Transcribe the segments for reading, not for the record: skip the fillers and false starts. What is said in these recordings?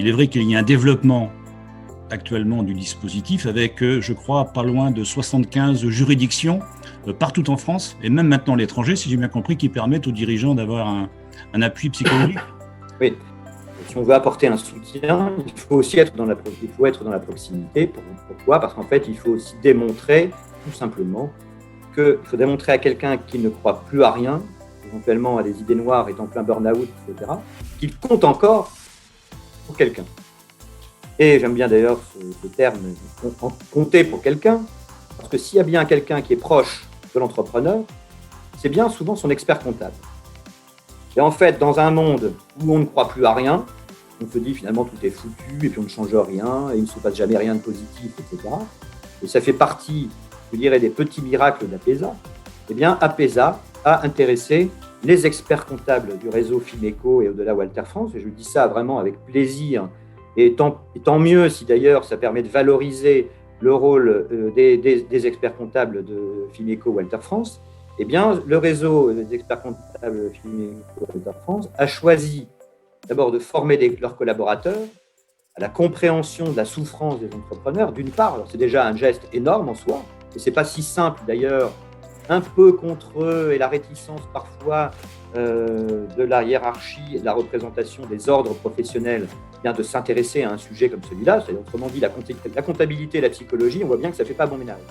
il est vrai qu'il y a un développement actuellement du dispositif avec, je crois, pas loin de 75 juridictions partout en France et même maintenant à l'étranger, si j'ai bien compris, qui permettent aux dirigeants d'avoir un appui psychologique. Oui. Si on veut apporter un soutien, il faut aussi être dans la proximité. Pourquoi ? Parce qu'en fait, il faut aussi démontrer, tout simplement, qu'il faut démontrer à quelqu'un qui ne croit plus à rien, éventuellement à des idées noires, est en plein burn-out, etc., qu'il compte encore pour quelqu'un. Et j'aime bien d'ailleurs ce terme, compter pour quelqu'un, parce que s'il y a bien quelqu'un qui est proche de l'entrepreneur, c'est bien souvent son expert comptable. Et en fait, dans un monde où on ne croit plus à rien, on se dit finalement tout est foutu et puis on ne change rien et il ne se passe jamais rien de positif, etc. Et ça fait partie, je dirais, des petits miracles d'Apesa. Eh bien, Apesa a intéressé les experts comptables du réseau Fineco et au-delà Walter France, et je dis ça vraiment avec plaisir, et tant mieux si d'ailleurs ça permet de valoriser le rôle des experts comptables de Fineco Walter France. Eh bien, le réseau des experts comptables Fineco Walter France a choisi d'abord de former leurs collaborateurs à la compréhension de la souffrance des entrepreneurs, d'une part. Alors, c'est déjà un geste énorme en soi, et ce n'est pas si simple d'ailleurs, un peu contre eux et la réticence parfois de la hiérarchie et de la représentation des ordres professionnels, bien de s'intéresser à un sujet comme celui-là. C'est autrement dit, la comptabilité et la psychologie, on voit bien que ça ne fait pas bon ménage.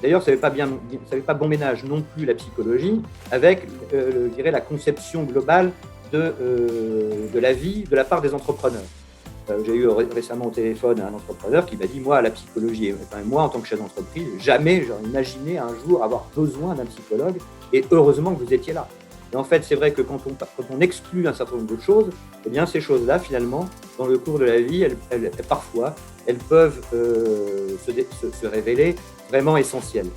D'ailleurs, ça ne fait pas bon ménage non plus la psychologie avec, je dirais, la conception globale de la vie de la part des entrepreneurs. J'ai eu récemment au téléphone un entrepreneur qui m'a dit, moi, la psychologie, moi, en tant que chef d'entreprise, jamais j'aurais imaginé un jour avoir besoin d'un psychologue, et heureusement que vous étiez là. Et en fait, c'est vrai que quand on exclut un certain nombre de choses, eh bien, ces choses-là, finalement, dans le cours de la vie, parfois, elles peuvent se révéler vraiment essentielles.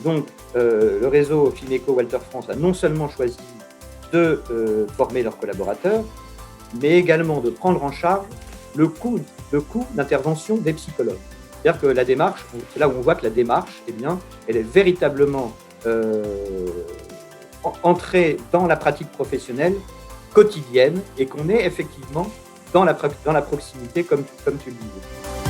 Donc, le réseau Fineco Walter France a non seulement choisi de former leurs collaborateurs, mais également de prendre en charge le coût d'intervention des psychologues. C'est-à-dire que la démarche, c'est là où on voit que la démarche, eh bien, elle est véritablement entrée dans la pratique professionnelle quotidienne et qu'on est effectivement dans la proximité, comme tu le disais.